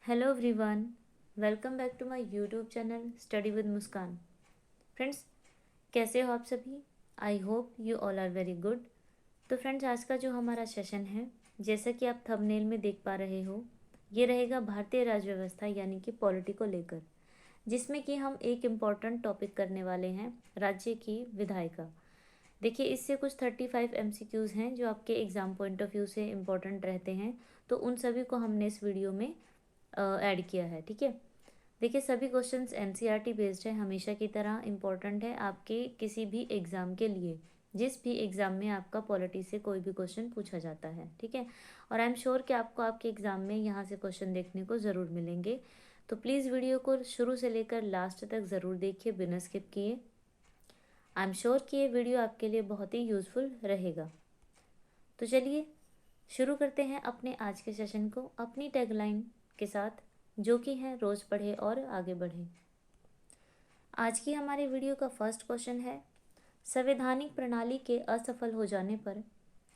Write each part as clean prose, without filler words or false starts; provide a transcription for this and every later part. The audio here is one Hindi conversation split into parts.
Hello everyone, welcome back to my YouTube channel study with Muskan. Friends, कैसे हो आप सभी? I hope you all are very good. तो फ्रेंड्स, आज का जो हमारा सेशन है, जैसा कि आप थंबनेल में देख पा रहे हो, ये रहेगा भारतीय राज्य व्यवस्था यानी कि पॉलिटी को लेकर, जिसमें कि हम एक इम्पॉर्टेंट टॉपिक करने वाले हैं, राज्य की विधायिका। देखिए, इससे कुछ 35 MCQs हैं जो आपके एग्ज़ाम पॉइंट ऑफ व्यू से इम्पोर्टेंट रहते हैं, तो उन सभी को हमने इस वीडियो में ऐड किया है। ठीक है, देखिए सभी क्वेश्चंस NCERT बेस्ड है, हमेशा की तरह इम्पोर्टेंट है आपके किसी भी एग्ज़ाम के लिए, जिस भी एग्ज़ाम में आपका पॉलिटी से कोई भी क्वेश्चन पूछा जाता है। ठीक है, और आई एम श्योर कि आपको आपके एग्ज़ाम में यहाँ से क्वेश्चन देखने को ज़रूर मिलेंगे। तो प्लीज़ वीडियो को शुरू से लेकर लास्ट तक ज़रूर देखिए बिना स्किप किए। आई एम श्योर कि ये वीडियो आपके लिए बहुत ही यूज़फुल रहेगा। तो चलिए शुरू करते हैं अपने आज के सेशन को अपनी टैगलाइन के साथ, जो कि है रोज़ पढ़े और आगे बढ़े। आज की हमारे वीडियो का फर्स्ट क्वेश्चन है, संवैधानिक प्रणाली के असफल हो जाने पर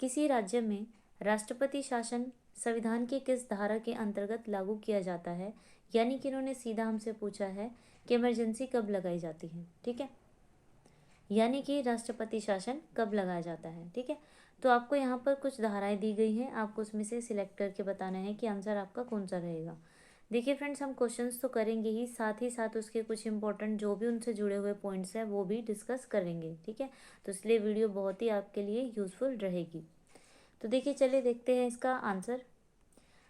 किसी राज्य में राष्ट्रपति शासन संविधान की किस धारा के अंतर्गत लागू किया जाता है। यानी कि इन्होंने सीधा हमसे पूछा है कि इमरजेंसी कब लगाई जाती है। ठीक है, यानी कि राष्ट्रपति शासन कब लगाया जाता है। ठीक है, तो आपको यहाँ पर कुछ धाराएं दी गई हैं, आपको उसमें से सिलेक्ट करके बताना है कि आंसर आपका कौन सा रहेगा। देखिए फ्रेंड्स, हम क्वेश्चंस तो करेंगे ही साथ उसके कुछ इंपॉर्टेंट जो भी उनसे जुड़े हुए पॉइंट्स हैं वो भी डिस्कस करेंगे। ठीक है, तो इसलिए वीडियो बहुत ही आपके लिए यूज़फुल रहेगी। तो देखिए चलिए देखते हैं इसका आंसर।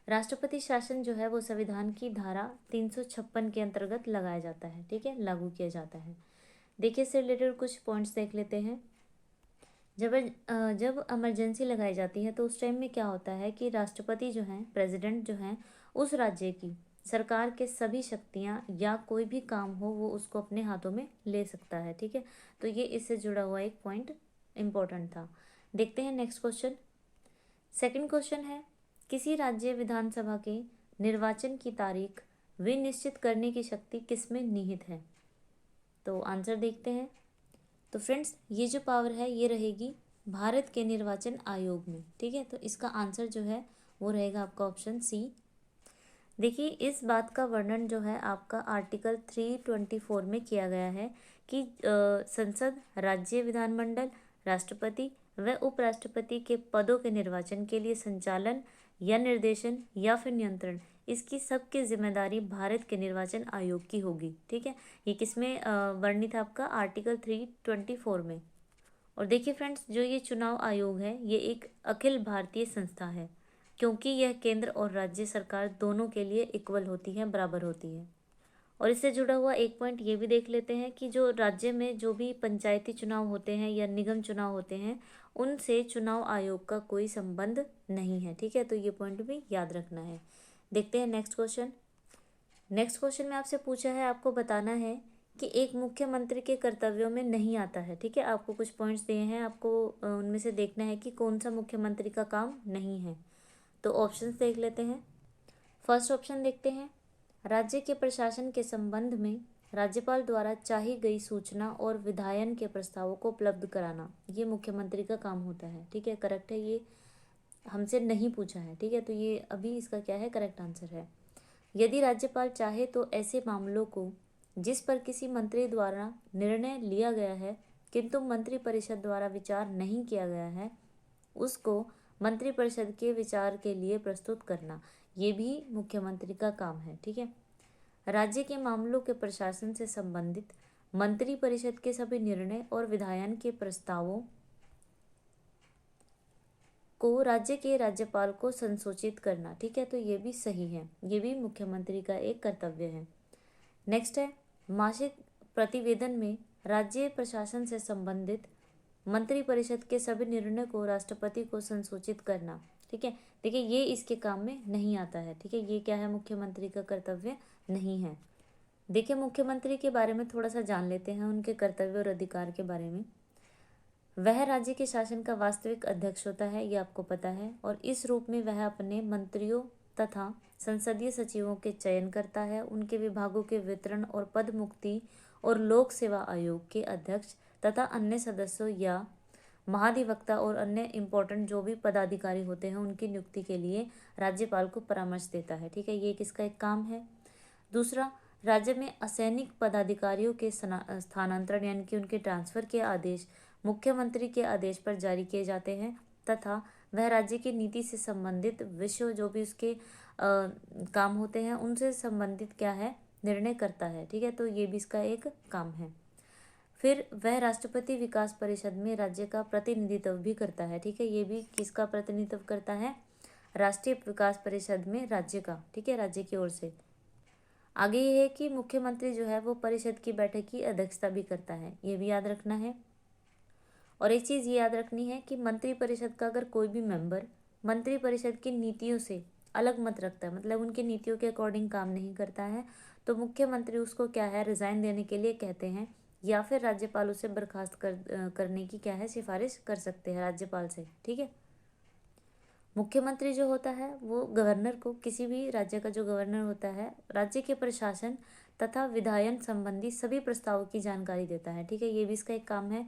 राष्ट्रपति शासन जो है वो संविधान की धारा 356 के अंतर्गत लगाया जाता है। ठीक है, लागू किया जाता है। देखिए इससे रिलेटेड कुछ पॉइंट्स देख लेते हैं। जब इमरजेंसी लगाई जाती है तो उस टाइम में क्या होता है कि राष्ट्रपति जो हैं, प्रेसिडेंट जो हैं, उस राज्य की सरकार के सभी शक्तियां या कोई भी काम हो वो उसको अपने हाथों में ले सकता है। ठीक है, तो ये इससे जुड़ा हुआ एक पॉइंट इम्पोर्टेंट था। देखते हैं नेक्स्ट क्वेश्चन। सेकंड क्वेश्चन है, किसी राज्य विधानसभा के निर्वाचन की तारीख विनिश्चित करने की शक्ति किसमें निहित है। तो आंसर देखते हैं। तो फ्रेंड्स, ये जो पावर है ये रहेगी भारत के निर्वाचन आयोग में। ठीक है, तो इसका आंसर जो है वो रहेगा आपका ऑप्शन सी। देखिए इस बात का वर्णन जो है आपका आर्टिकल 324 में किया गया है कि संसद, राज्य विधानमंडल, राष्ट्रपति व उपराष्ट्रपति के पदों के निर्वाचन के लिए संचालन या निर्देशन या फिर नियंत्रण, इसकी सबकी जिम्मेदारी भारत के निर्वाचन आयोग की होगी। ठीक है, ये किसमें वर्णित है आपका आर्टिकल 324 में। और देखिए फ्रेंड्स, जो ये चुनाव आयोग है ये एक अखिल भारतीय संस्था है, क्योंकि यह केंद्र और राज्य सरकार दोनों के लिए इक्वल होती है, बराबर होती है। और इससे जुड़ा हुआ एक पॉइंट ये भी देख लेते हैं कि जो राज्य में जो भी पंचायती चुनाव होते हैं या निगम चुनाव होते हैं उनसे चुनाव आयोग का कोई संबंध नहीं है। ठीक है, तो ये पॉइंट भी याद रखना है। देखते हैं नेक्स्ट क्वेश्चन। नेक्स्ट क्वेश्चन में आपसे पूछा है, आपको बताना है कि एक मुख्यमंत्री के कर्तव्यों में नहीं आता है। ठीक है, आपको कुछ पॉइंट्स दिए हैं, आपको उनमें से देखना है कि कौन सा मुख्यमंत्री का काम नहीं है। तो ऑप्शंस देख लेते हैं। फर्स्ट ऑप्शन देखते हैं, राज्य के प्रशासन के संबंध में राज्यपाल द्वारा चाही गई सूचना और विधायन के प्रस्तावों को उपलब्ध कराना, ये मुख्यमंत्री का काम होता है। ठीक है, करेक्ट है, ये हमसे नहीं पूछा है। ठीक है, तो ये अभी इसका क्या है, करेक्ट आंसर है। यदि राज्यपाल चाहे तो ऐसे मामलों को जिस पर किसी मंत्री द्वारा निर्णय लिया गया है किंतु मंत्रिपरिषद द्वारा विचार नहीं किया गया है, उसको मंत्रिपरिषद के विचार के लिए प्रस्तुत करना, ये भी मुख्यमंत्री का काम है। ठीक है, राज्य के मामलों के प्रशासन से संबंधित मंत्रिपरिषद के सभी निर्णय और विधायन के प्रस्तावों को राज्य के राज्यपाल को संसूचित करना। ठीक है, तो ये भी सही है, ये भी मुख्यमंत्री का एक कर्तव्य है। नेक्स्ट है, मासिक प्रतिवेदन में राज्य प्रशासन से संबंधित मंत्रिपरिषद के सभी निर्णय को राष्ट्रपति को संसूचित करना। ठीक है, देखिए ये इसके काम में नहीं आता है। ठीक है, ये क्या है, मुख्यमंत्री का कर्तव्य नहीं है। देखिए मुख्यमंत्री के बारे में थोड़ा सा जान लेते हैं, उनके कर्तव्य और अधिकार के बारे में। वह राज्य के शासन का वास्तविक अध्यक्ष होता है, ये आपको पता है, और इस रूप में वह अपने मंत्रियों तथा संसदीय सचिवों के चयन करता है, उनके विभागों के वितरण और पद मुक्ति और लोक सेवा आयोग के अध्यक्ष तथा अन्य सदस्यों या महाधिवक्ता और अन्य इम्पोर्टेंट जो भी पदाधिकारी होते हैं उनकी नियुक्ति के लिए राज्यपाल को परामर्श देता है। ठीक है, ये किसका एक काम है। दूसरा, राज्य में असैनिक पदाधिकारियों के स्थानांतरण यानी कि उनके ट्रांसफर के आदेश मुख्यमंत्री के आदेश पर जारी किए जाते हैं तथा वह राज्य की नीति से संबंधित विषय जो भी उसके काम होते हैं उनसे संबंधित क्या है निर्णय करता है। ठीक है, तो ये भी इसका एक काम है। फिर वह राष्ट्रपति विकास परिषद में राज्य का प्रतिनिधित्व भी करता है। ठीक है, ये भी किसका प्रतिनिधित्व करता है, राष्ट्रीय विकास परिषद में राज्य का। ठीक है, राज्य की ओर से। आगे ये है कि मुख्यमंत्री जो है वो परिषद की बैठक की अध्यक्षता भी करता है, ये भी याद रखना है। और एक चीज़ ये याद रखनी है कि मंत्री परिषद का अगर कोई भी मेंबर मंत्री परिषद की नीतियों से अलग मत रखता है, मतलब उनकी नीतियों के अकॉर्डिंग काम नहीं करता है, तो मुख्यमंत्री उसको क्या है रिजाइन देने के लिए कहते हैं या फिर राज्यपाल उसे बर्खास्त करने की क्या है सिफारिश कर सकते हैं राज्यपाल से। ठीक है, मुख्यमंत्री जो होता है वो गवर्नर को, किसी भी राज्य का जो गवर्नर होता है, राज्य के प्रशासन तथा विधायन संबंधी सभी प्रस्तावों की जानकारी देता है। ठीक है, ये भी इसका एक काम है।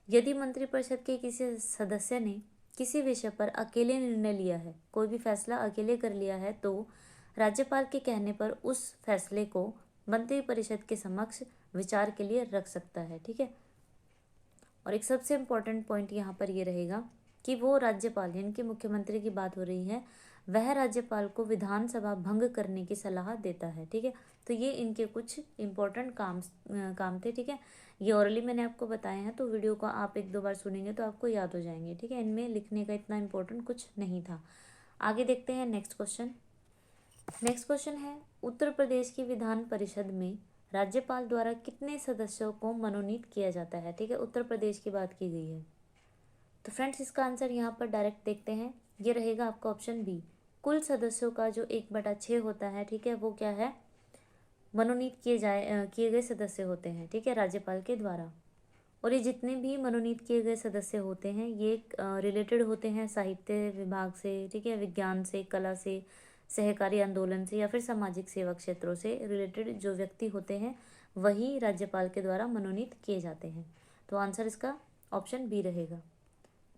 यदि मंत्रिपरिषद के किसी सदस्य ने किसी विषय पर अकेले निर्णय लिया है, कोई भी फैसला अकेले कर लिया है, तो राज्यपाल के कहने पर उस फैसले को मंत्रिपरिषद के समक्ष विचार के लिए रख सकता है। ठीक है, और एक सबसे इम्पोर्टेंट पॉइंट यहाँ पर ये रहेगा कि वो राज्यपाल यानी कि मुख्यमंत्री की बात हो रही है, वह राज्यपाल को विधानसभा भंग करने की सलाह देता है। ठीक है, तो ये इनके कुछ इम्पोर्टेंट काम थे। ठीक है, ये ओरली मैंने आपको बताए हैं, तो वीडियो को आप एक दो बार सुनेंगे तो आपको याद हो जाएंगे। ठीक है, इनमें लिखने का इतना इम्पोर्टेंट कुछ नहीं था। आगे देखते हैं नेक्स्ट क्वेश्चन। नेक्स्ट क्वेश्चन है, उत्तर प्रदेश की विधान परिषद में राज्यपाल द्वारा कितने सदस्यों को मनोनीत किया जाता है। ठीक है, उत्तर प्रदेश की बात की गई है, तो फ्रेंड्स इसका आंसर यहाँ पर डायरेक्ट देखते हैं, ये रहेगा आपका ऑप्शन बी। कुल सदस्यों का जो 1/6 होता है, ठीक है, वो क्या है मनोनीत किए गए सदस्य होते हैं। ठीक है, राज्यपाल के द्वारा। और ये जितने भी मनोनीत किए गए सदस्य होते हैं ये रिलेटेड होते हैं साहित्य विभाग से, ठीक है, विज्ञान से, कला से, सहकारी आंदोलन से या फिर सामाजिक सेवा क्षेत्रों से रिलेटेड जो व्यक्ति होते हैं वही राज्यपाल के द्वारा मनोनीत किए जाते हैं। तो आंसर इसका ऑप्शन बी रहेगा।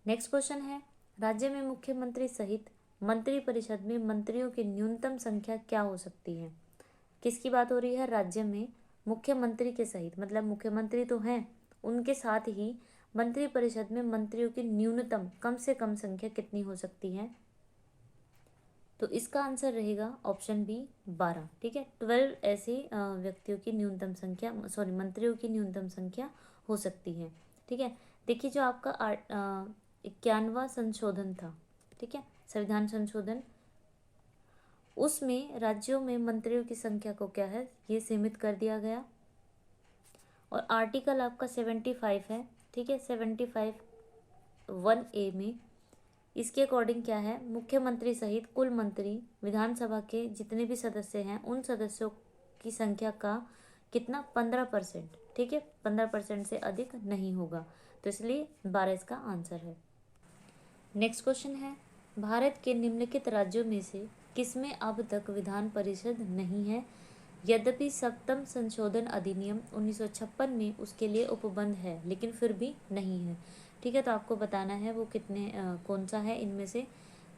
नेक्स्ट क्वेश्चन है, राज्य में मुख्यमंत्री सहित मंत्रिपरिषद में मंत्रियों की न्यूनतम संख्या क्या हो सकती है। किसकी बात हो रही है, राज्य में मुख्यमंत्री के सहित, मतलब मुख्यमंत्री तो हैं, उनके साथ ही मंत्रिपरिषद में मंत्रियों की न्यूनतम कम से कम संख्या कितनी हो सकती है। तो इसका आंसर रहेगा ऑप्शन बी 12। ठीक है, 12 ऐसे व्यक्तियों की न्यूनतम संख्या, मंत्रियों की न्यूनतम संख्या हो सकती है। ठीक है, देखिए जो आपका 51वां संशोधन था, ठीक है, संविधान संशोधन, उसमें राज्यों में मंत्रियों की संख्या को क्या है ये सीमित कर दिया गया। और आर्टिकल आपका 75 है, ठीक है, 75 1A में इसके अकॉर्डिंग क्या है, मुख्यमंत्री सहित कुल मंत्री विधानसभा के जितने भी सदस्य हैं उन सदस्यों की संख्या का कितना 15%। ठीक है, 15% से अधिक नहीं होगा, तो इसलिए 12 इसका आंसर है। नेक्स्ट क्वेश्चन है, भारत के निम्नलिखित राज्यों में से किसमें अब तक विधान परिषद नहीं है, यद्यपि 7वां संशोधन अधिनियम 1956 में उसके लिए उपबंध है लेकिन फिर भी नहीं है। ठीक है, तो आपको बताना है वो कौन सा है इनमें से।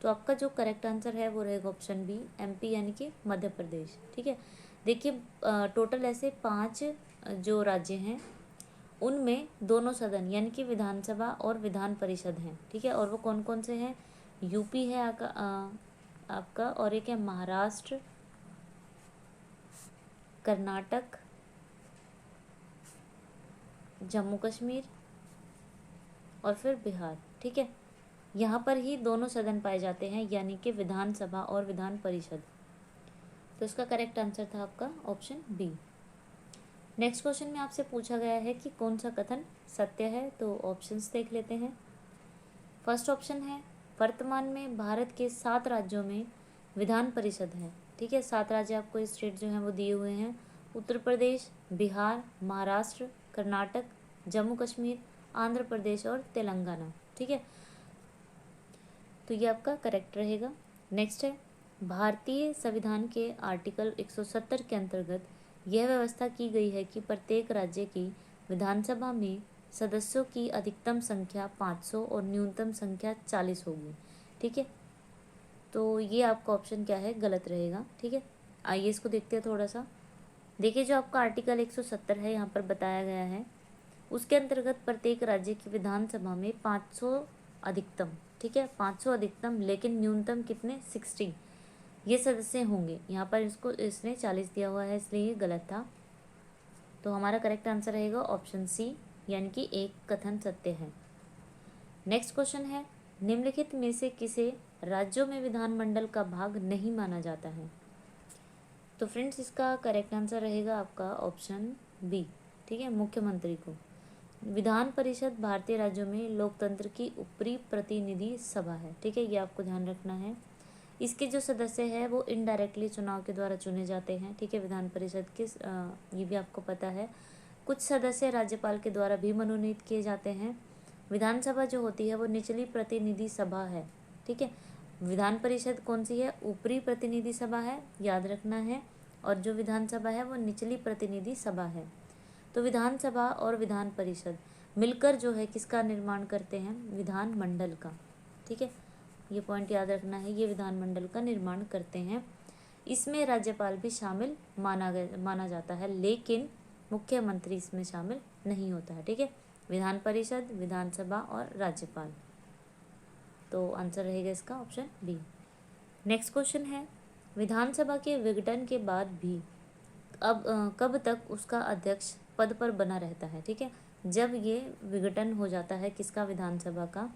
तो आपका जो करेक्ट आंसर है वो रहेगा ऑप्शन बी, MP यानी कि मध्य प्रदेश। ठीक है, देखिए टोटल ऐसे 5 जो राज्य हैं उनमें दोनों सदन यानी कि विधानसभा और विधान परिषद हैं। ठीक है, और वो कौन कौन से हैं, यूपी है आपका, और एक है महाराष्ट्र, कर्नाटक, जम्मू कश्मीर और फिर बिहार। ठीक है, यहाँ पर ही दोनों सदन पाए जाते हैं यानी कि विधानसभा और विधान परिषद। तो इसका करेक्ट आंसर था आपका ऑप्शन बी। नेक्स्ट क्वेश्चन में आपसे पूछा गया है कि कौन सा कथन सत्य है, तो ऑप्शंस देख लेते हैं। फर्स्ट ऑप्शन है, वर्तमान में भारत के 7 राज्यों में विधान परिषद है। ठीक है, 7 राज्य आपको स्टेट जो हैं वो दिए हुए हैं, उत्तर प्रदेश, बिहार, महाराष्ट्र, कर्नाटक, जम्मू कश्मीर, आंध्र प्रदेश और तेलंगाना। ठीक है, तो ये आपका करेक्ट रहेगा। नेक्स्ट है, भारतीय संविधान के आर्टिकल 170 के अंतर्गत यह व्यवस्था की गई है कि प्रत्येक राज्य की विधानसभा में सदस्यों की अधिकतम संख्या 500 और न्यूनतम संख्या 40 होगी। ठीक है, तो ये आपका ऑप्शन क्या है, गलत रहेगा। ठीक है, आइए इसको देखते हैं थोड़ा सा। देखिए, जो आपका आर्टिकल 170 है यहाँ पर बताया गया है, उसके अंतर्गत प्रत्येक राज्य की विधानसभा में 500 अधिकतम, ठीक है, 500 अधिकतम, लेकिन न्यूनतम कितने, 60 ये सदस्य होंगे। यहाँ पर इसने 40 दिया हुआ है, इसलिए ये गलत था। तो हमारा करेक्ट आंसर रहेगा ऑप्शन सी, यानी कि एक कथन सत्य है। नेक्स्ट क्वेश्चन है, निम्नलिखित में से किसे राज्यों में विधानमंडल का भाग नहीं माना जाता है? तो फ्रेंड्स, इसका करेक्ट आंसर रहेगा आपका ऑप्शन बी। ठीक है, मुख्यमंत्री को। विधान परिषद भारतीय राज्यों में लोकतंत्र की ऊपरी प्रतिनिधि सभा है। ठीक है, ये आपको ध्यान रखना है। इसके जो सदस्य हैं वो इनडायरेक्टली चुनाव के द्वारा चुने जाते हैं। ठीक है, विधान परिषद के ये भी आपको पता है। कुछ सदस्य राज्यपाल के द्वारा भी मनोनीत किए जाते हैं। विधानसभा जो होती है वो निचली प्रतिनिधि सभा है। ठीक है, विधान परिषद कौन सी है, ऊपरी प्रतिनिधि सभा है, याद रखना है। और जो विधानसभा है वो निचली प्रतिनिधि सभा है। तो विधानसभा और विधान परिषद मिलकर जो है किसका निर्माण करते हैं, विधानमंडल का। ठीक है, ये पॉइंट याद रखना है, ये विधानमंडल का निर्माण करते हैं। इसमें राज्यपाल भी शामिल माना जाता है, लेकिन मुख्यमंत्री इसमें शामिल नहीं होता है। ठीक है, विधान परिषद, विधानसभा और राज्यपाल। तो आंसर रहेगा इसका ऑप्शन बी। नेक्स्ट क्वेश्चन है, विधानसभा के विघटन के बाद भी अब कब तक उसका अध्यक्ष पद पर बना रहता है? ठीक है, जब ये विघटन हो जाता है किसका, विधानसभा का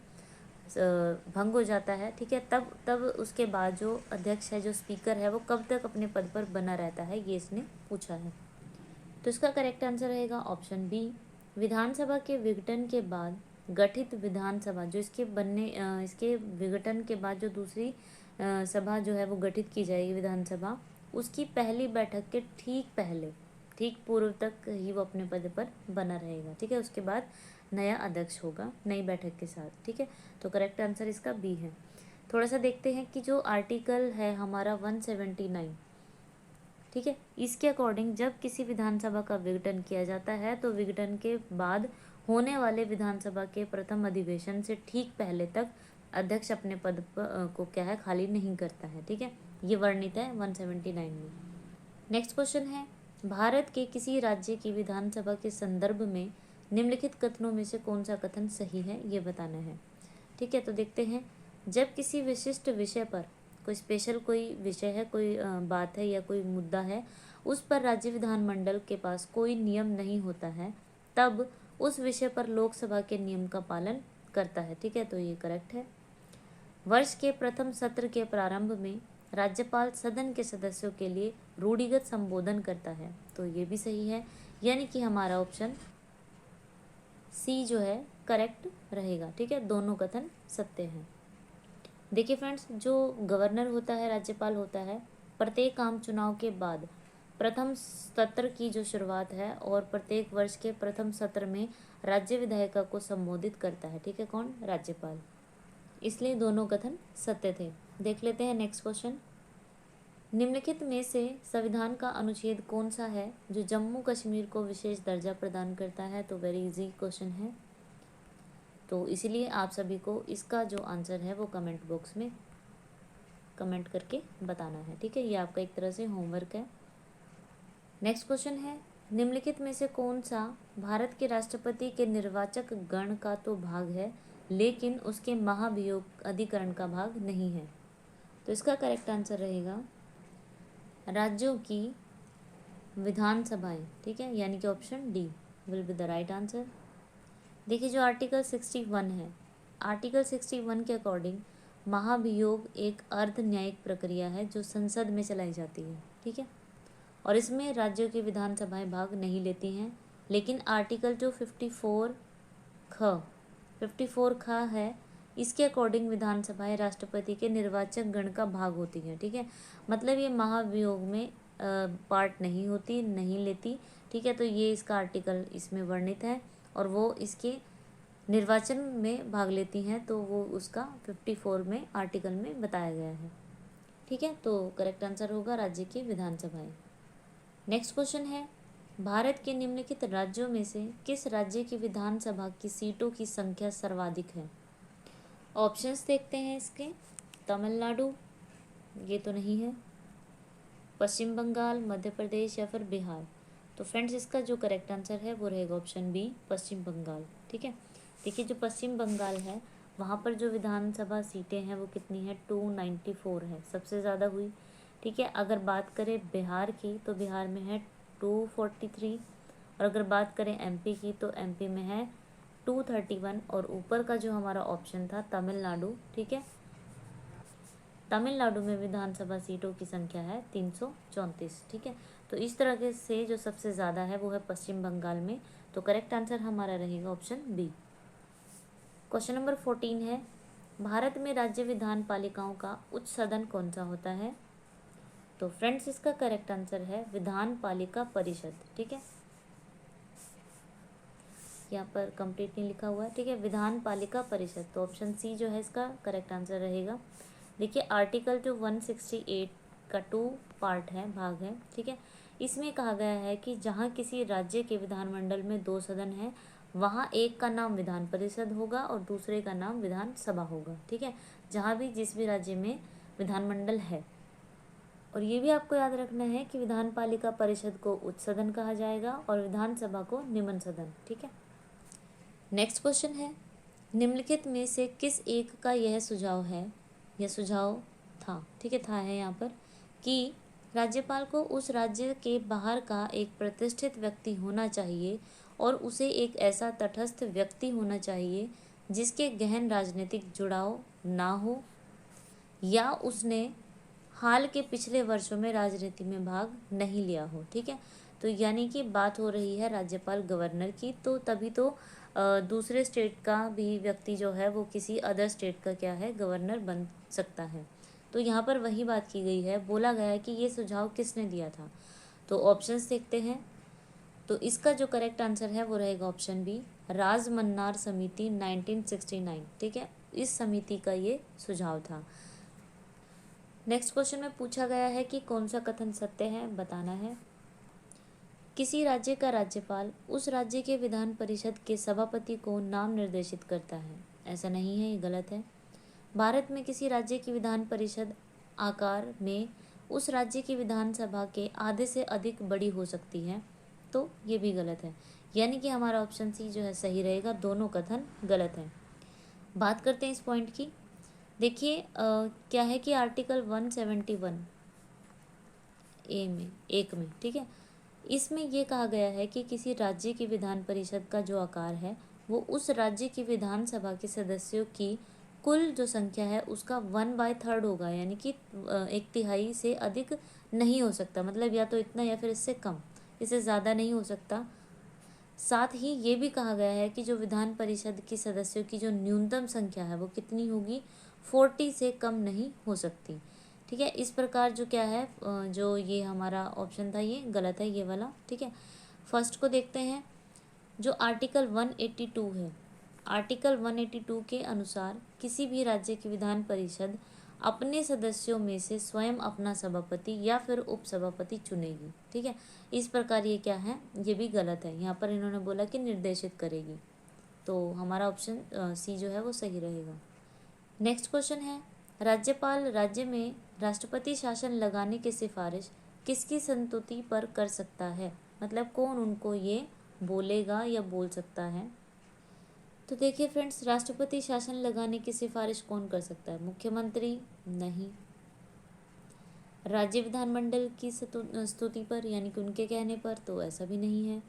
भंग हो जाता है। ठीक है, तब उसके बाद जो अध्यक्ष है, जो स्पीकर है, वो कब तक अपने पद पर बना रहता है, ये इसने पूछा है। तो इसका करेक्ट आंसर रहेगा ऑप्शन बी। विधानसभा के विघटन के बाद गठित विधानसभा, जो इसके विघटन के बाद जो दूसरी सभा जो है वो गठित की जाएगी, विधानसभा, उसकी पहली बैठक के ठीक पूर्व तक ही वो अपने पद पर बना रहेगा। ठीक है, उसके बाद नया अध्यक्ष होगा नई बैठक के साथ। ठीक है, तो करेक्ट आंसर इसका बी है। थोड़ा सा देखते हैं कि जो आर्टिकल है हमारा 179, ठीक है, इसके अकॉर्डिंग जब किसी विधानसभा का विघटन किया जाता है तो विघटन के बाद होने वाले विधानसभा के प्रथम अधिवेशन से ठीक पहले तक अध्यक्ष अपने पद को क्या है, खाली नहीं करता है। ठीक है, ये वर्णित है 179 में। नेक्स्ट क्वेश्चन है, भारत के किसी राज्य की विधानसभा के संदर्भ में निम्नलिखित कथनों में से कौन सा कथन सही है, ये बताना है। ठीक है, तो देखते हैं, जब किसी विशिष्ट विषय पर कोई विषय है, कोई बात है या कोई मुद्दा है, उस पर राज्य विधानमंडल के पास कोई नियम नहीं होता है, तब उस विषय पर लोकसभा के नियम का पालन करता है। ठीक है, तो ये करेक्ट है। वर्ष के प्रथम सत्र के प्रारंभ में राज्यपाल सदन के सदस्यों के लिए रूढ़िगत संबोधन करता है, तो ये भी सही है, यानी कि हमारा ऑप्शन सी जो है करेक्ट रहेगा। ठीक है, दोनों कथन सत्य हैं। देखिए फ्रेंड्स, जो गवर्नर होता है, राज्यपाल होता है, प्रत्येक आम चुनाव के बाद प्रथम सत्र की जो शुरुआत है और प्रत्येक वर्ष के प्रथम सत्र में राज्य विधायिका को संबोधित करता है। ठीक है, कौन, राज्यपाल, इसलिए दोनों कथन सत्य थे। देख लेते हैं नेक्स्ट क्वेश्चन, निम्नलिखित में से संविधान का अनुच्छेद कौन सा है जो जम्मू कश्मीर को विशेष दर्जा प्रदान करता है? तो वेरी इजी क्वेश्चन है, तो इसीलिए आप सभी को इसका जो आंसर है वो कमेंट बॉक्स में कमेंट करके बताना है। ठीक है, ये आपका एक तरह से होमवर्क है। नेक्स्ट क्वेश्चन है, निम्नलिखित में से कौन सा भारत के राष्ट्रपति के निर्वाचक गण का तो भाग है, लेकिन उसके महाभियोग अधिकरण का भाग नहीं है? तो इसका करेक्ट आंसर रहेगा राज्यों की विधानसभाएं। ठीक है, यानी कि option D will be the right answer. देखिए, जो आर्टिकल 61 है, आर्टिकल 61 के अकॉर्डिंग महाभियोग एक अर्ध न्यायिक प्रक्रिया है जो संसद में चलाई जाती है। ठीक है, और इसमें राज्यों की विधानसभाएं भाग नहीं लेती हैं, लेकिन आर्टिकल जो 54 ख है, इसके अकॉर्डिंग विधानसभाएं राष्ट्रपति के निर्वाचक गण का भाग होती हैं। ठीक है, मतलब ये महाभियोग में पार्ट नहीं होती, नहीं लेती। ठीक है, तो ये इसका आर्टिकल इसमें वर्णित है और वो इसके निर्वाचन में भाग लेती हैं, तो वो उसका 54 में आर्टिकल में बताया गया है। ठीक है, तो करेक्ट आंसर होगा राज्य की विधानसभाएं। नेक्स्ट क्वेश्चन है, भारत के निम्नलिखित राज्यों में से किस राज्य की विधानसभा की सीटों की संख्या सर्वाधिक है? ऑप्शंस देखते हैं इसके। तमिलनाडु, ये तो नहीं है, पश्चिम बंगाल, मध्य प्रदेश या फिर बिहार। तो फ्रेंड्स इसका जो करेक्ट आंसर है वो रहेगा ऑप्शन बी, पश्चिम बंगाल। ठीक है, देखिए जो पश्चिम बंगाल है वहाँ पर जो विधानसभा सीटें हैं वो कितनी है, 294 है, सबसे ज़्यादा हुई। ठीक है, अगर बात करें बिहार की तो बिहार में है 243, और अगर बात करें एमपी की तो एमपी में है 231, और ऊपर का जो हमारा ऑप्शन था तमिलनाडु, ठीक है, तमिलनाडु में विधानसभा सीटों की संख्या है 334। ठीक है, तो इस तरह के से जो सबसे ज़्यादा है वो है पश्चिम बंगाल में। तो करेक्ट आंसर हमारा रहेगा ऑप्शन बी। क्वेश्चन नंबर 14 है, भारत में राज्य विधान पालिकाओं का उच्च सदन कौन सा होता है? तो फ्रेंड्स इसका करेक्ट आंसर है विधान पालिका परिषद। ठीक है, यहाँ पर कंप्लीट नहीं लिखा हुआ है। ठीक है, विधान पालिका परिषद, तो ऑप्शन सी जो है इसका करेक्ट आंसर रहेगा। देखिए आर्टिकल जो 168 का 2 पार्ट है, भाग है, ठीक है, इसमें कहा गया है कि जहाँ किसी राज्य के विधानमंडल में 2 सदन हैं वहाँ एक का नाम विधान परिषद होगा और दूसरे का नाम विधानसभा होगा। ठीक है, जहाँ भी जिस भी राज्य में विधानमंडल है। और ये भी आपको याद रखना है कि विधान पालिका परिषद को उच्च सदन कहा जाएगा और विधानसभा को निम्न सदन। ठीक है, नेक्स्ट क्वेश्चन है, निम्नलिखित में से किस एक का यह सुझाव है, यह सुझाव था, ठीक है, था है यहाँ पर, कि राज्यपाल को उस राज्य के बाहर का एक प्रतिष्ठित व्यक्ति होना चाहिए और उसे एक ऐसा तटस्थ व्यक्ति होना चाहिए जिसके गहन राजनीतिक जुड़ाव ना हो या उसने हाल के पिछले वर्षों में राजनीति में भाग नहीं लिया हो। ठीक है, तो यानी कि बात हो रही है राज्यपाल गवर्नर की, तो तभी तो दूसरे स्टेट का भी व्यक्ति जो है वो किसी अदर स्टेट का क्या है, गवर्नर बन सकता है। तो यहाँ पर वही बात की गई है, बोला गया है कि ये सुझाव किसने दिया था। तो ऑप्शंस देखते हैं, तो इसका जो करेक्ट आंसर है वो रहेगा ऑप्शन बी, राजमन्नार समिति 1969। ठीक है, इस समिति का ये सुझाव था। नेक्स्ट क्वेश्चन में पूछा गया है कि कौन सा कथन सत्य है, बताना है। किसी राज्य का राज्यपाल उस राज्य के विधान परिषद के सभापति को नाम निर्देशित करता है, ऐसा नहीं है, ये गलत है। भारत में किसी राज्य की विधान परिषद आकार में उस राज्य की विधानसभा के आधे से अधिक बड़ी हो सकती है, तो ये भी गलत है। यानी कि हमारा ऑप्शन सी जो है सही रहेगा, दोनों कथन गलत हैं। बात करते हैं इस पॉइंट की। देखिए क्या है कि आर्टिकल 171 ए में, एक में, ठीक है, इसमें ये कहा गया है कि किसी राज्य की विधान परिषद का जो आकार है वो उस राज्य की विधानसभा के सदस्यों की कुल जो संख्या है उसका 1/3 होगा, यानी कि 1/3 से अधिक नहीं हो सकता, मतलब या तो इतना या फिर इससे कम, इससे ज़्यादा नहीं हो सकता। साथ ही ये भी कहा गया है कि जो विधान परिषद की सदस्यों की जो न्यूनतम संख्या है वो कितनी होगी, 40 से कम नहीं हो सकती। ठीक है, इस प्रकार जो क्या है जो ये हमारा ऑप्शन था ये गलत है, ये वाला। ठीक है, फर्स्ट को देखते हैं। जो आर्टिकल 182 है, आर्टिकल 182 के अनुसार किसी भी राज्य की विधान परिषद अपने सदस्यों में से स्वयं अपना सभापति या फिर उपसभापति चुनेगी। ठीक है, इस प्रकार ये क्या है, ये भी गलत है। यहाँ पर इन्होंने बोला कि निर्देशित करेगी, तो हमारा ऑप्शन सी जो है वो सही रहेगा। नेक्स्ट क्वेश्चन है, राज्यपाल राज्य में राष्ट्रपति शासन लगाने की सिफारिश किसकी संतुति पर कर सकता है, मतलब कौन उनको ये बोलेगा या बोल सकता है। तो देखिए फ्रेंड्स, राष्ट्रपति शासन लगाने की सिफारिश कौन कर सकता है, मुख्यमंत्री नहीं, राज्य विधानमंडल की स्तुति पर यानी कि उनके कहने पर तो ऐसा भी नहीं है।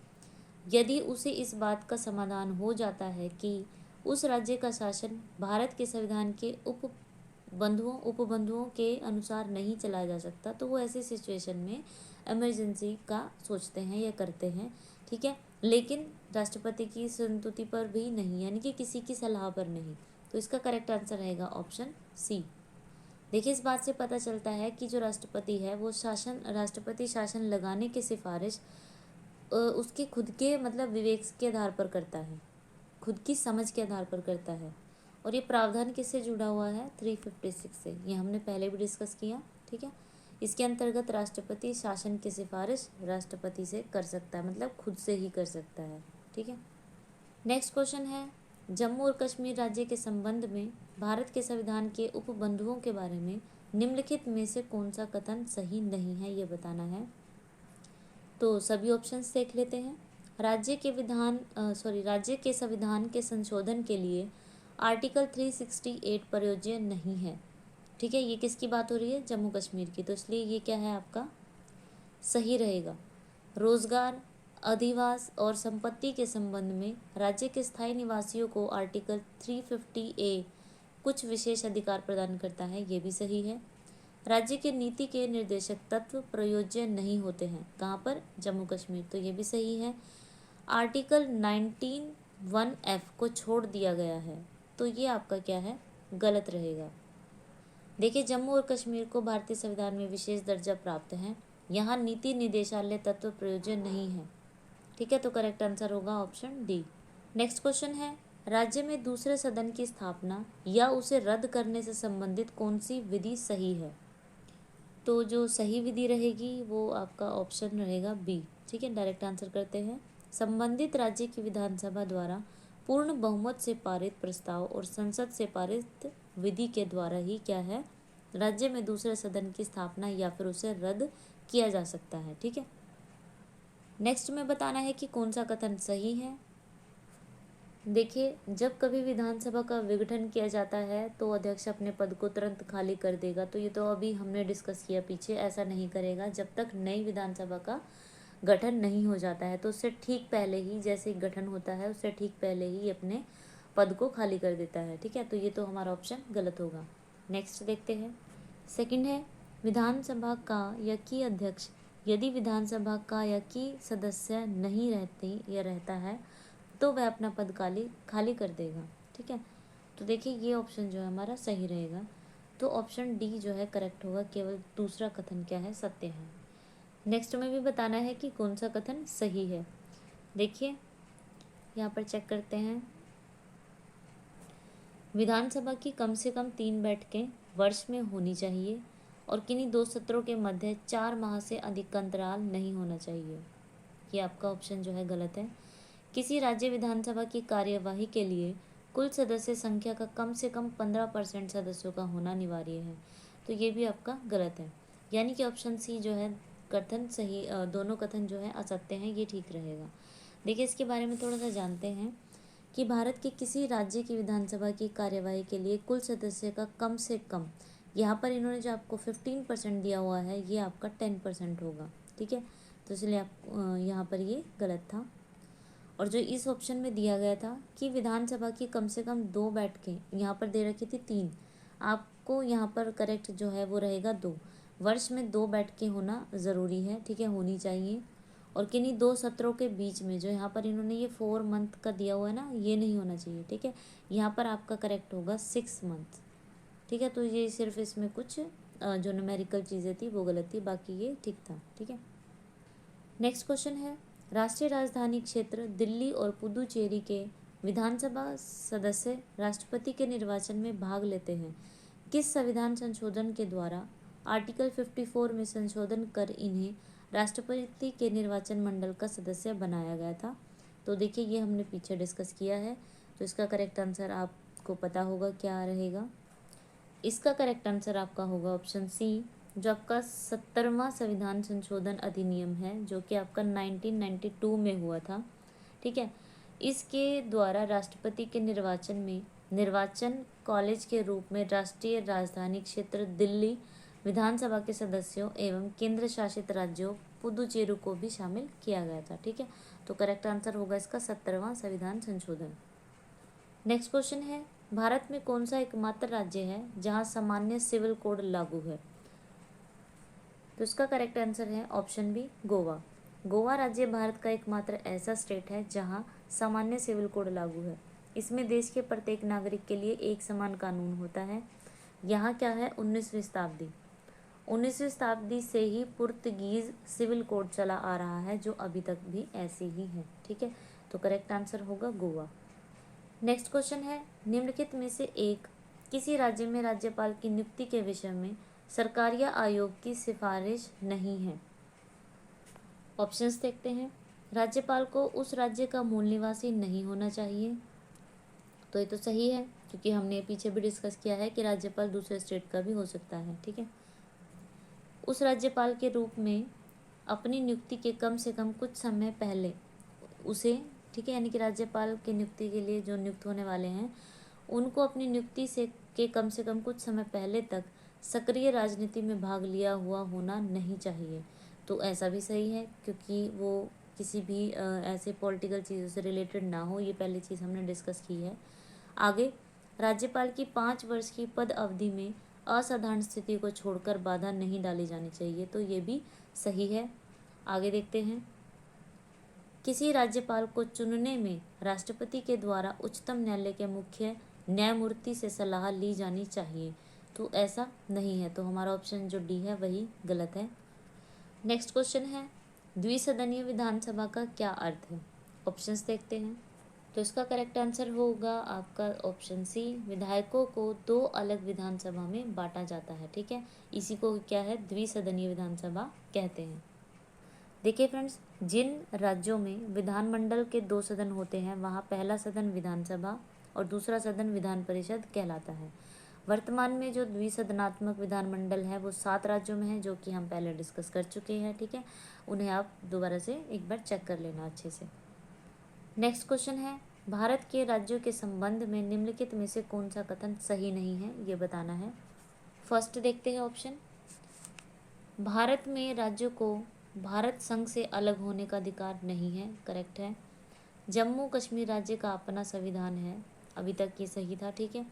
यदि उसे इस बात का समाधान हो जाता है कि उस राज्य का शासन भारत के संविधान के उपबंधुओं के अनुसार नहीं चलाया जा सकता, तो वो ऐसी सिचुएशन में इमरजेंसी का सोचते हैं या करते हैं। ठीक है, लेकिन राष्ट्रपति की संतुति पर भी नहीं, यानी कि किसी की सलाह पर नहीं। तो इसका करेक्ट आंसर रहेगा ऑप्शन सी। देखिए इस बात से पता चलता है कि जो राष्ट्रपति है वो राष्ट्रपति शासन लगाने की सिफारिश उसके खुद के मतलब विवेक के आधार पर करता है, खुद की समझ के आधार पर करता है। और ये प्रावधान किससे जुड़ा हुआ है, 356 से, ये हमने पहले भी डिस्कस किया। ठीक है, इसके अंतर्गत राष्ट्रपति शासन की सिफारिश राष्ट्रपति से कर सकता है, मतलब खुद से ही कर सकता है। ठीक है। नेक्स्ट क्वेश्चन है, जम्मू और कश्मीर राज्य के संबंध में भारत के संविधान के उपबंधुओं के बारे में निम्नलिखित में से कौन सा कथन सही नहीं है, ये बताना है। तो सभी ऑप्शंस देख लेते हैं। राज्य के संविधान के संशोधन के लिए आर्टिकल 368 प्रयोज्य नहीं है। ठीक है, ये किसकी बात हो रही है? जम्मू कश्मीर की, तो इसलिए ये क्या है आपका सही रहेगा। रोजगार, अधिवास और संपत्ति के संबंध में राज्य के स्थायी निवासियों को आर्टिकल 350A कुछ विशेष अधिकार प्रदान करता है, ये भी सही है। राज्य के नीति के निर्देशक तत्व प्रयोज्य नहीं होते हैं, कहाँ पर? जम्मू कश्मीर, तो ये भी सही है। आर्टिकल 19(1)(f को छोड़ दिया गया है, तो ये आपका क्या है? गलत रहेगा। देखिए, जम्मू और कश्मीर को भारतीय संविधान में विशेष दर्जा प्राप्त है, यहाँ नीति निदेशालय तत्व प्रयोज्य नहीं है। ठीक है, तो करेक्ट आंसर होगा ऑप्शन डी। नेक्स्ट क्वेश्चन है, राज्य में दूसरे सदन की स्थापना या उसे रद्द करने से संबंधित कौन सी विधि सही है? तो जो सही विधि रहेगी वो आपका ऑप्शन रहेगा बी। ठीक है, डायरेक्ट आंसर करते हैं। संबंधित राज्य की विधानसभा द्वारा पूर्ण बहुमत से पारित प्रस्ताव और संसद से पारित विधि के द्वारा ही क्या है? राज्य में दूसरे सदन की स्थापना या फिर उसे रद्द किया जा सकता है। ठीक है, नेक्स्ट में बताना है कि कौन सा कथन सही है। देखिए, जब कभी विधानसभा का विघटन किया जाता है तो अध्यक्ष अपने पद को तुरंत खाली कर देगा, तो ये तो अभी हमने डिस्कस किया पीछे, ऐसा नहीं करेगा जब तक नई विधानसभा का गठन नहीं हो जाता है। तो उससे ठीक पहले ही, जैसे गठन होता है उससे ठीक पहले ही अपने पद को खाली कर देता है। ठीक है, तो ये तो हमारा ऑप्शन गलत होगा। नेक्स्ट देखते हैं। सेकंड है, विधानसभा का या की अध्यक्ष यदि विधानसभा का या की सदस्य नहीं रहती या रहता है तो वह अपना पद खाली कर देगा। ठीक है, तो देखिए ये ऑप्शन जो है हमारा सही रहेगा, तो ऑप्शन डी जो है करेक्ट होगा, केवल दूसरा कथन क्या है? सत्य है। नेक्स्ट में भी बताना है कि कौन सा कथन सही है। देखिए यहाँ पर चेक करते हैं। विधानसभा की कम से कम 3 बैठकें वर्ष में होनी चाहिए और किन्हीं 2 सत्रों के मध्य 4 माह से अधिक का अंतराल नहीं होना चाहिए। ये आपका ऑप्शन जो है गलत है। किसी राज्य विधानसभा की कार्यवाही के लिए कुल सदस्य संख्या का कम से कम 15% सदस्यों का होना अनिवार्य है, तो ये भी आपका गलत है। यानी कि ऑप्शन सी जो है कथन सही, दोनों कथन जो है असत्य हैं, ये ठीक रहेगा। देखिए इसके बारे में थोड़ा सा जानते हैं कि भारत के किसी राज्य की विधानसभा की कार्यवाही के लिए कुल सदस्य का कम से कम, यहाँ पर इन्होंने जो आपको 15% दिया हुआ है ये आपका 10% होगा। ठीक है, तो इसलिए आप यहाँ पर ये गलत था। और जो इस ऑप्शन में दिया गया था कि विधानसभा की कम से कम 2 बैठकें, यहाँ पर दे रखी थी 3, आपको यहाँ पर करेक्ट जो है वो रहेगा 2। वर्ष में 2 बैठकें होना ज़रूरी है। ठीक है, होनी चाहिए, और किन्हीं 2 सत्रों के बीच में, जो यहाँ पर इन्होंने ये 4 मंथ का दिया हुआ है ना, ये नहीं होना चाहिए। ठीक है, यहाँ पर आपका करेक्ट होगा 6 मंथ। ठीक है, तो ये सिर्फ इसमें कुछ जो न्यूमेरिकल चीज़ें थी वो गलत थी, बाकी ये ठीक था। ठीक है, नेक्स्ट क्वेश्चन है, राष्ट्रीय राजधानी क्षेत्र दिल्ली और पुदुचेरी के विधानसभा सदस्य राष्ट्रपति के निर्वाचन में भाग लेते हैं। किस संविधान संशोधन के द्वारा आर्टिकल 54 में संशोधन कर इन्हें राष्ट्रपति के निर्वाचन मंडल का सदस्य बनाया गया था? तो देखिए ये हमने पीछे डिस्कस किया है, तो इसका करेक्ट आंसर आपको पता होगा क्या रहेगा। इसका करेक्ट आंसर आपका होगा ऑप्शन सी, जो आपका 70वां संविधान संशोधन अधिनियम है, जो कि आपका 1992 में हुआ था। ठीक है, इसके द्वारा राष्ट्रपति के निर्वाचन में निर्वाचन कॉलेज के रूप में राष्ट्रीय राजधानी क्षेत्र दिल्ली विधानसभा के सदस्यों एवं केंद्र शासित राज्यों पुदुचेरी को भी शामिल किया गया था। ठीक है, तो करेक्ट आंसर होगा इसका 70वां संविधान संशोधन। नेक्स्ट क्वेश्चन है, भारत में कौन सा एकमात्र राज्य है जहां सामान्य सिविल कोड लागू है? तो इसका करेक्ट आंसर है ऑप्शन बी, गोवा। गोवा राज्य भारत का एकमात्र ऐसा स्टेट है जहां सामान्य सिविल कोड लागू है। इसमें देश के प्रत्येक नागरिक के लिए एक समान कानून होता है। यहाँ क्या है, 19वीं शताब्दी से ही पुर्तगीज सिविल कोड चला आ रहा है, जो अभी तक भी ऐसे ही है। ठीक है, तो करेक्ट आंसर होगा गोवा। नेक्स्ट क्वेश्चन है, निम्नलिखित में से एक किसी राज्य में राज्यपाल की नियुक्ति के विषय में सरकार या आयोग की सिफारिश नहीं है। ऑप्शंस देखते हैं। राज्यपाल को उस राज्य का मूल निवासी नहीं होना चाहिए, तो ये तो सही है क्योंकि हमने पीछे भी डिस्कस किया है कि राज्यपाल दूसरे स्टेट का भी हो सकता है, ठीक है। उस राज्यपाल के रूप में अपनी नियुक्ति के कम से कम कुछ समय पहले उसे, ठीक है, यानी कि राज्यपाल की नियुक्ति के लिए जो नियुक्त होने वाले हैं उनको अपनी नियुक्ति से कम कुछ समय पहले तक सक्रिय राजनीति में भाग लिया हुआ होना नहीं चाहिए। तो ऐसा भी सही है क्योंकि वो किसी भी ऐसे पॉलिटिकल चीज़ों से रिलेटेड ना हो, ये पहली चीज़ हमने डिस्कस की है। आगे, राज्यपाल की 5 वर्ष की पद अवधि में असाधारण स्थिति को छोड़कर बाधा नहीं डाली जानी चाहिए, तो ये भी सही है। आगे देखते हैं। किसी राज्यपाल को चुनने में राष्ट्रपति के द्वारा उच्चतम न्यायालय के मुख्य न्यायमूर्ति से सलाह ली जानी चाहिए, तो ऐसा नहीं है, तो हमारा ऑप्शन जो डी है वही गलत है। नेक्स्ट क्वेश्चन है, द्विसदनीय विधानसभा का क्या अर्थ है? ऑप्शंस देखते हैं। तो इसका करेक्ट आंसर होगा आपका ऑप्शन सी, विधायकों को 2 अलग विधानसभा में बांटा जाता है, ठीक है। इसी को क्या है, द्विसदनीय विधानसभा कहते हैं। देखिए फ्रेंड्स, जिन राज्यों में विधानमंडल के 2 सदन होते हैं वहाँ पहला सदन विधानसभा और दूसरा सदन विधान परिषद कहलाता है। वर्तमान में जो द्विसदनात्मक विधानमंडल है वो 7 राज्यों में है, जो कि हम पहले डिस्कस कर चुके हैं, ठीक है। उन्हें आप दोबारा से एक बार चेक कर लेना अच्छे से। नेक्स्ट क्वेश्चन है, भारत के राज्यों के संबंध में निम्नलिखित में से कौन सा कथन सही नहीं है, ये बताना है। फर्स्ट देखते हैं ऑप्शन, भारत में राज्यों को भारत संघ से अलग होने का अधिकार नहीं है, करेक्ट है। जम्मू कश्मीर राज्य का अपना संविधान है, अभी तक ये सही था, ठीक है।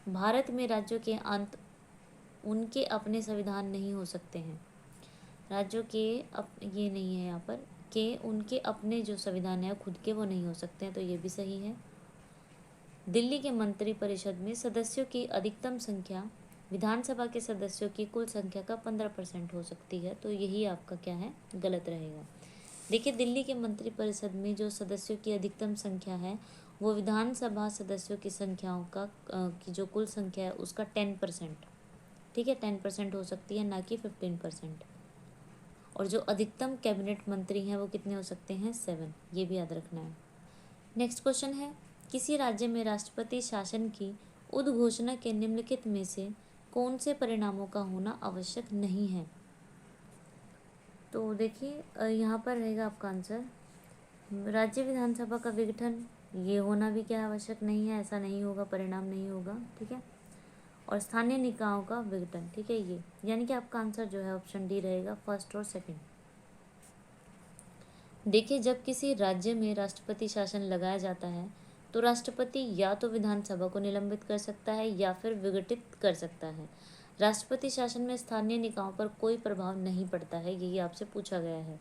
भारत में राज्यों के अंत उनके अपने संविधान नहीं हो सकते हैं, राज्यों के ये नहीं है यहाँ पर कि उनके अपने जो संविधान है खुद के वो नहीं हो सकते हैं, तो ये भी सही है। दिल्ली के मंत्री परिषद में सदस्यों की अधिकतम संख्या विधानसभा के सदस्यों की कुल संख्या का 15% हो सकती है, तो यही आपका क्या है, गलत रहेगा। देखिए, दिल्ली के मंत्री परिषद में जो सदस्यों की अधिकतम संख्या है वो विधानसभा सदस्यों की संख्याओं का की जो कुल संख्या है उसका 10%, ठीक है, 10% हो सकती है, ना कि 15%। और जो अधिकतम कैबिनेट मंत्री हैं वो कितने हो सकते हैं, 7, ये भी याद रखना है। नेक्स्ट क्वेश्चन है, किसी राज्य में राष्ट्रपति शासन की उद्घोषणा के निम्नलिखित में से कौन से परिणामों का होना आवश्यक नहीं है? तो देखिए यहाँ पर रहेगा आपका आंसर, राज्य विधानसभा का विघटन, ये होना भी क्या आवश्यक नहीं है, ऐसा नहीं होगा, परिणाम नहीं होगा, ठीक है। और स्थानीय निकायों का विघटन, ठीक है, ये यानी कि आपका आंसर जो है ऑप्शन डी रहेगा, फर्स्ट और सेकंड। देखिए, जब किसी राज्य में राष्ट्रपति शासन लगाया जाता है तो राष्ट्रपति या तो विधानसभा को निलंबित कर सकता है या फिर विघटित कर सकता है। राष्ट्रपति शासन में स्थानीय निकायों पर कोई प्रभाव नहीं पड़ता है, यही आपसे पूछा गया है।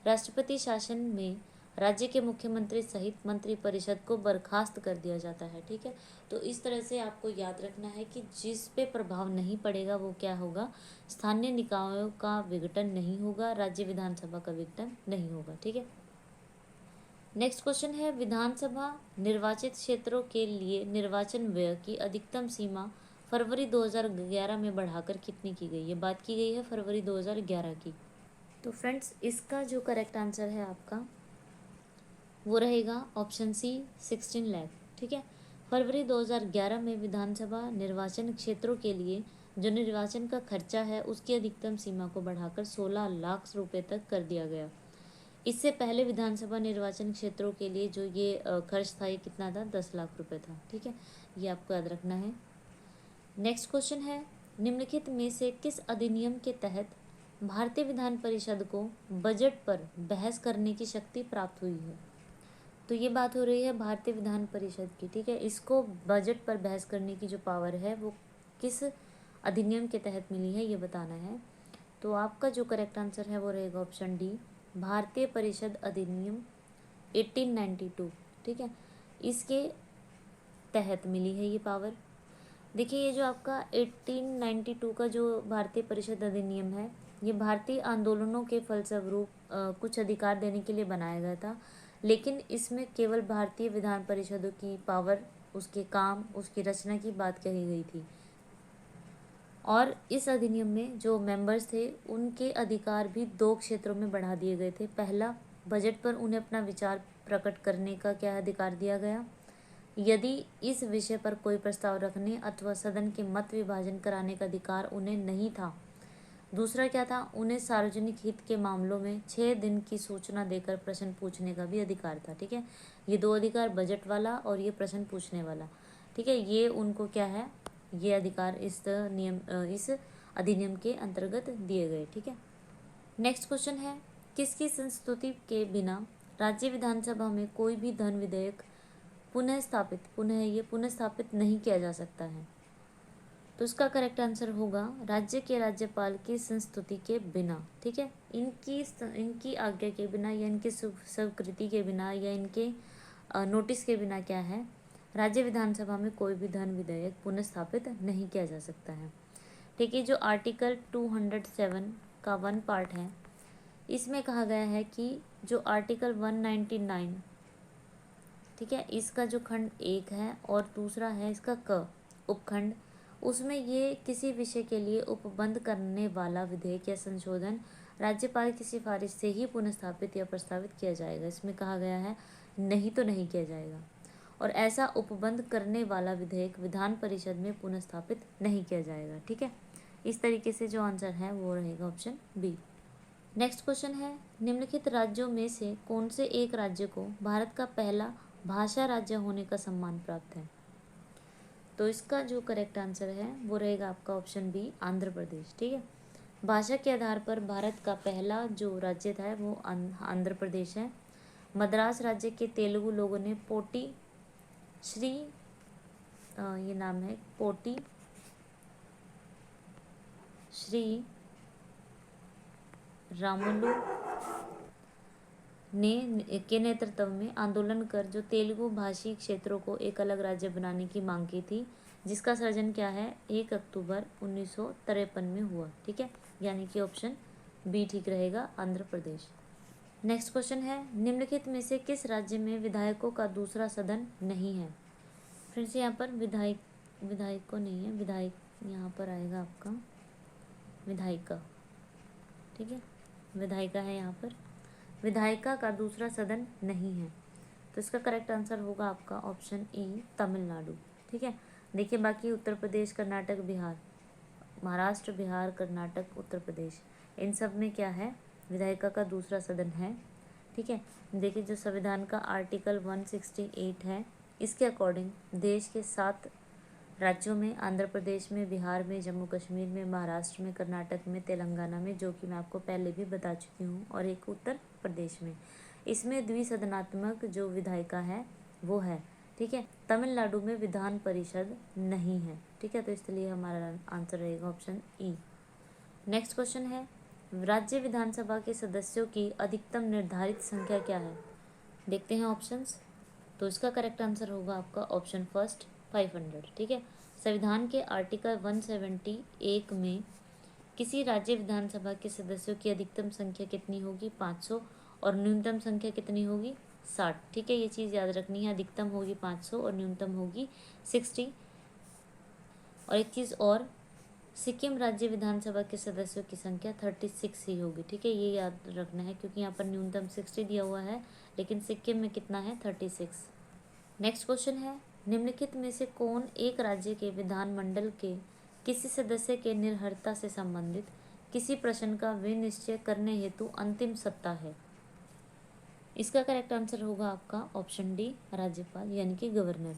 राष्ट्रपति शासन में राज्य के मुख्यमंत्री सहित मंत्रिपरिषद को बर्खास्त कर दिया जाता है, ठीक है। तो इस तरह से आपको याद रखना है कि जिस पे प्रभाव नहीं पड़ेगा वो क्या होगा, स्थानीय निकायों का विघटन नहीं होगा, राज्य विधानसभा का विघटन नहीं होगा, ठीक है। नेक्स्ट क्वेश्चन है, विधानसभा निर्वाचित क्षेत्रों के लिए निर्वाचन व्यय की अधिकतम सीमा फरवरी 2011 में बढ़ाकर कितनी की गई है? बात की गई है फरवरी 2011 की। तो फ्रेंड्स, इसका जो करेक्ट आंसर है आपका वो रहेगा ऑप्शन सी, 16 लाख, ठीक है। फरवरी 2011 में विधानसभा निर्वाचन क्षेत्रों के लिए जो निर्वाचन का खर्चा है उसकी अधिकतम सीमा को बढ़ाकर 16 लाख रुपए तक कर दिया गया। इससे पहले विधानसभा निर्वाचन क्षेत्रों के लिए जो ये खर्च था ये कितना था, 10 लाख रुपए था, ठीक है, ये आपको याद रखना है। नेक्स्ट क्वेश्चन है, निम्नलिखित में से किस अधिनियम के तहत भारतीय विधान परिषद को बजट पर बहस करने की शक्ति प्राप्त हुई है? तो ये बात हो रही है भारतीय विधान परिषद की, ठीक है। इसको बजट पर बहस करने की जो पावर है वो किस अधिनियम के तहत मिली है, ये बताना है। तो आपका जो करेक्ट आंसर है वो रहेगा ऑप्शन डी, भारतीय परिषद अधिनियम 1892, ठीक है, इसके तहत मिली है ये पावर। देखिए, ये जो आपका 1892 का जो भारतीय परिषद अधिनियम है ये भारतीय आंदोलनों के फलस्वरूप कुछ अधिकार देने के लिए बनाया गया था, लेकिन इसमें केवल भारतीय विधान परिषदों की पावर, उसके काम, उसकी रचना की बात कही गई थी। और इस अधिनियम में जो मेंबर्स थे उनके अधिकार भी 2 क्षेत्रों में बढ़ा दिए गए थे। पहला, बजट पर उन्हें अपना विचार प्रकट करने का क्या अधिकार दिया गया, यदि इस विषय पर कोई प्रस्ताव रखने अथवा सदन के मत विभाजन कराने का अधिकार उन्हें नहीं था। दूसरा क्या था, उन्हें सार्वजनिक हित के मामलों में 6 दिन की सूचना देकर प्रश्न पूछने का भी अधिकार था। ठीक है, ये 2 अधिकार, बजट वाला और ये प्रश्न पूछने वाला। ठीक है, ये उनको क्या है, ये अधिकार इस अधिनियम के अंतर्गत दिए गए। ठीक है, नेक्स्ट क्वेश्चन है, किसकी संस्तुति के बिना राज्य विधानसभा में कोई भी धन विधेयक पुनः स्थापित नहीं किया जा सकता है। तो इसका करेक्ट आंसर होगा राज्य के राज्यपाल की संस्तुति के बिना। ठीक है, इनकी आज्ञा के बिना या इनकी स्वीकृति के बिना या इनके नोटिस के बिना क्या है, राज्य विधानसभा में कोई भी धन विधेयक पुनः स्थापित नहीं किया जा सकता है। ठीक है, जो आर्टिकल 207 का 1 पार्ट है, इसमें कहा गया है कि जो आर्टिकल 199, ठीक है, इसका जो खंड 1 है और दूसरा है इसका क उपखंड, उसमें ये किसी विषय के लिए उपबंध करने वाला विधेयक या संशोधन राज्यपाल की सिफारिश से ही पुनर्स्थापित या प्रस्तावित किया जाएगा। इसमें कहा गया है नहीं तो नहीं किया जाएगा, और ऐसा उपबंध करने वाला विधेयक विधान परिषद में पुनर्स्थापित नहीं किया जाएगा। ठीक है, इस तरीके से जो आंसर है वो रहेगा ऑप्शन बी। नेक्स्ट क्वेश्चन है, निम्नलिखित राज्यों में से कौन से एक राज्य को भारत का पहला भाषा राज्य होने का सम्मान प्राप्त है। तो इसका जो करेक्ट आंसर है वो रहेगा आपका ऑप्शन बी, आंध्र प्रदेश। ठीक है, भाषा के आधार पर भारत का पहला जो राज्य था वो आंध्र प्रदेश है। मद्रास राज्य के तेलुगु लोगों ने पोटी श्री ये नाम है पोटी श्री रामुलु के नेतृत्व में आंदोलन कर जो तेलुगु भाषी क्षेत्रों को एक अलग राज्य बनाने की मांग की थी, जिसका सृजन क्या है 1 अक्टूबर 1953 में हुआ। ठीक है, यानी कि ऑप्शन बी ठीक रहेगा, आंध्र प्रदेश। नेक्स्ट क्वेश्चन है, निम्नलिखित में से किस राज्य में विधायकों का दूसरा सदन नहीं है। फ्रेंड्स, यहाँ पर विधायकों नहीं है, विधायक यहाँ पर आएगा आपका विधायिका। ठीक है, विधायिका है यहाँ पर, विधायिका का दूसरा सदन नहीं है। तो इसका करेक्ट आंसर होगा आपका ऑप्शन ई, तमिलनाडु। ठीक है, देखिए बाकी उत्तर प्रदेश, कर्नाटक, बिहार, महाराष्ट्र, बिहार, कर्नाटक, उत्तर प्रदेश, इन सब में क्या है, विधायिका का दूसरा सदन है। ठीक है, देखिए जो संविधान का आर्टिकल 168 है, इसके अकॉर्डिंग देश के 7 राज्यों में, आंध्र प्रदेश में, बिहार में, जम्मू कश्मीर में, महाराष्ट्र में, कर्नाटक में, तेलंगाना में, जो कि मैं आपको पहले भी बता चुकी हूँ, और एक उत्तर प्रदेश में, इसमें द्विसदनात्मक जो विधायिका है वो है। ठीक है, तमिलनाडु में विधान परिषद नहीं है। ठीक है, तो इसलिए हमारा आंसर रहेगा ऑप्शन ई। नेक्स्ट क्वेश्चन है, राज्य विधानसभा के सदस्यों की अधिकतम निर्धारित संख्या क्या है। देखते हैं ऑप्शंस। तो इसका करेक्ट आंसर होगा आपका ऑप्शन फर्स्ट, 500। ठीक है, संविधान के आर्टिकल 171 में किसी राज्य विधानसभा के सदस्यों की अधिकतम संख्या कितनी होगी, 500, और न्यूनतम संख्या कितनी होगी, 60। ठीक है, ये चीज़ याद रखनी है, अधिकतम होगी 500 और न्यूनतम होगी 60। और एक चीज़ और, सिक्किम राज्य विधानसभा के सदस्यों की संख्या 36 ही होगी। ठीक है, ये याद रखना है, क्योंकि यहाँ पर न्यूनतम 60 दिया हुआ है, लेकिन सिक्किम में कितना है, 36। नेक्स्ट क्वेश्चन है, निम्नलिखित में से कौन एक राज्य के विधानमंडल के किसी सदस्य के निर्हरता से संबंधित किसी प्रश्न का विनिश्चय करने हेतु अंतिम सत्ता है। इसका करेक्ट आंसर होगा आपका ऑप्शन डी, राज्यपाल यानी कि गवर्नर।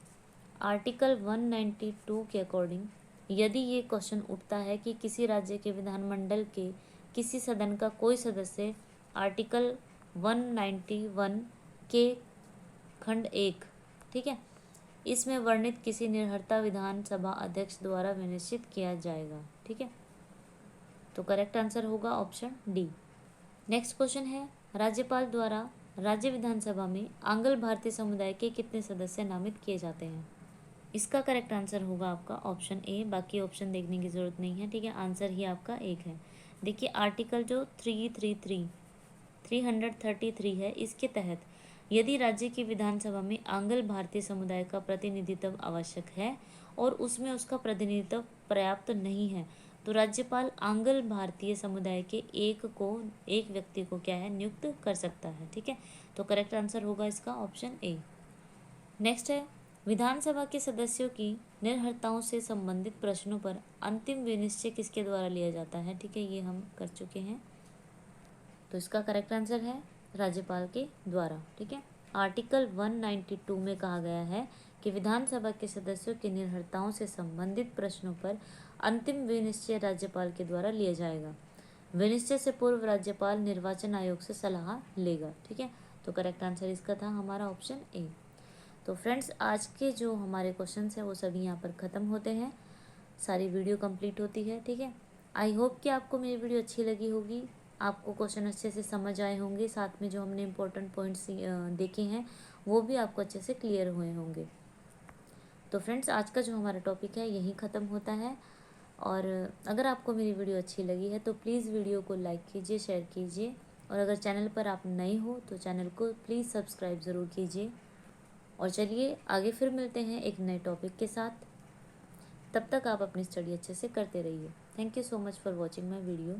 आर्टिकल 192 के अकॉर्डिंग यदि ये क्वेश्चन उठता है कि किसी राज्य के विधानमंडल के किसी सदन का कोई सदस्य आर्टिकल 191 के खंड 1, ठीक है, इसमें वर्णित किसी निर्हरता विधानसभा अध्यक्ष द्वारा विनिश्चित किया जाएगा। ठीक है, तो करेक्ट आंसर होगा ऑप्शन डी। नेक्स्ट क्वेश्चन है, राज्यपाल द्वारा राज्य विधानसभा में आंग्ल भारतीय समुदाय के कितने सदस्य नामित किए जाते हैं। इसका करेक्ट आंसर होगा आपका ऑप्शन ए, बाकी ऑप्शन देखने की ज़रूरत नहीं है। ठीक है, आंसर ही आपका एक है। देखिए आर्टिकल जो 333 है, इसके तहत यदि राज्य की विधानसभा में आंग्ल भारतीय समुदाय का प्रतिनिधित्व आवश्यक है और उसमें उसका प्रतिनिधित्व पर्याप्त नहीं है, तो राज्यपाल आंग्ल भारतीय समुदाय के एक व्यक्ति को क्या है, नियुक्त कर सकता है। ठीक है, तो करेक्ट आंसर होगा इसका ऑप्शन ए। नेक्स्ट है, विधानसभा के सदस्यों की निर्भरताओं से संबंधित प्रश्नों पर अंतिम विनिश्चय किसके द्वारा लिया जाता है। ठीक है, ये हम कर चुके हैं, तो इसका करेक्ट आंसर है राज्यपाल के द्वारा। ठीक है, आर्टिकल 192 में कहा गया है कि विधानसभा के सदस्यों की निर्भरताओं से संबंधित प्रश्नों पर अंतिम विनिश्चय राज्यपाल के द्वारा लिया जाएगा। विनिश्चय से पूर्व राज्यपाल निर्वाचन आयोग से सलाह लेगा। ठीक है, तो करेक्ट आंसर इसका था हमारा ऑप्शन ए। तो फ्रेंड्स, आज के जो हमारे क्वेश्चंस हैं वो सभी यहाँ पर ख़त्म होते हैं, सारी वीडियो कंप्लीट होती है। ठीक है, आई होप कि आपको मेरी वीडियो अच्छी लगी होगी, आपको क्वेश्चन अच्छे से समझ आए होंगे, साथ में जो हमने इम्पोर्टेंट पॉइंट्स देखे हैं वो भी आपको अच्छे से क्लियर हुए होंगे। तो फ्रेंड्स, आज का जो हमारा टॉपिक है यहीं ख़त्म होता है। और अगर आपको मेरी वीडियो अच्छी लगी है तो प्लीज़ वीडियो को लाइक कीजिए, शेयर कीजिए, और अगर चैनल पर आप नए हो तो चैनल को प्लीज़ सब्सक्राइब ज़रूर कीजिए। और चलिए आगे फिर मिलते हैं एक नए टॉपिक के साथ। तब तक आप अपनी स्टडी अच्छे से करते रहिए। Thank you so much for watching my video.